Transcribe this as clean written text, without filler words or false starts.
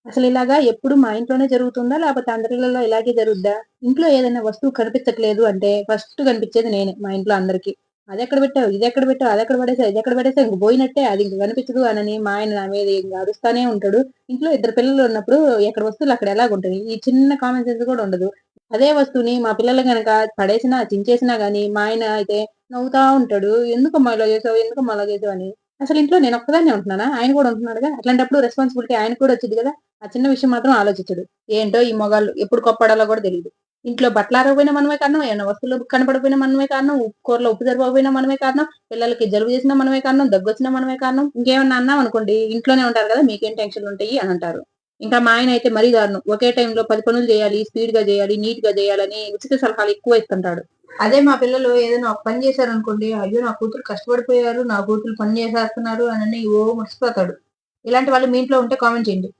అసలు ఇలాగా ఎప్పుడు మా ఇంట్లోనే జరుగుతుందా? లేపోతే అందరిళ్ళలో ఇలాగే జరుగుద్దా? ఇంట్లో ఏదైనా వస్తువు కనిపించట్లేదు అంటే ఫస్ట్ కనిపించేది నేనే మా ఇంట్లో అందరికి. అదెక్కడ పెట్టావు? ఇదెక్కడ పెట్టావు? అదెక్కడ పడేసావు? ఇదెక్కడ పడేసావు? ఇంక పోయినట్టే అది ఇంక కనిపించదు అనని మా ఆయన నా మీద ఇంక అరుస్తానే ఉంటాడు. ఇంట్లో ఇద్దరు పిల్లలు ఉన్నప్పుడు ఎక్కడ వస్తువులు అక్కడ ఎలాగుంటాయి. ఈ చిన్న కామన్ సెన్స్ కూడా ఉండదు. అదే వస్తువుని మా పిల్లలు గనక పడేసినా, చించేసినా గాని మా ఆయన అయితే నవ్వుతా ఉంటాడు. "ఎందుకమ్మా ఇలా చేసావు? ఎందుకమ్మా అలా చేసావు?" అని. అసలు ఇంట్లో నేనొక్కదాన్నే ఉంటున్నానా? ఆయన కూడా ఉంటున్నాడుగా. అట్లాంటప్పుడు రెస్పాన్సిబిలిటీ ఆయనకి కూడా వచ్చిద్ది గదా! ఆ చిన్న విషయం మాత్రం ఆలోచించడు. ఏంటో ఈ మొగాళ్ళు ఎప్పుడు కోప్పడాలో గూడా తెలీదు. ఇంట్లో బట్టలారకపోయినా మనమే కారణం, ఏమన్నా వస్తువులు కనపడకపోయినా మనమే కారణం, కూరలో ఉప్పు సరిపోకపోయినా మనమే కారణం, పిల్లలకి జలుబు చేసినా మనమే కారణం, దగ్గొచ్చినా మనమే కారణం. ఇంకేమన్నా అన్నామనుకోండి, ఇంట్లోనే ఉంటారు గదా! మీకేం టెన్షన్‌లుంటయి అనంటారు. ఇంకా మా ఆయనయితే మరీ దారుణం. ఒకే టైంలో 10 పనులు జేయాలి, స్పీడ్‌గా జేయాలి, నీట్‌గా జేయాలని ఉచిత సలహాలు ఎక్కువ ఇస్తుంటాడు. అదే మా పిల్లలు ఏదైనా ఒక పని చేశారనుకోండి, అయ్యో! నా కూతురు కష్టపడిపోయారు, నా కూతురు పని చేసేస్తున్నారు అనని ఓ మురిసిపోతాడు. ఇలాంటి వాళ్ళు మీ ఇంట్లో ఉంటే కామెంట్ చేయండి.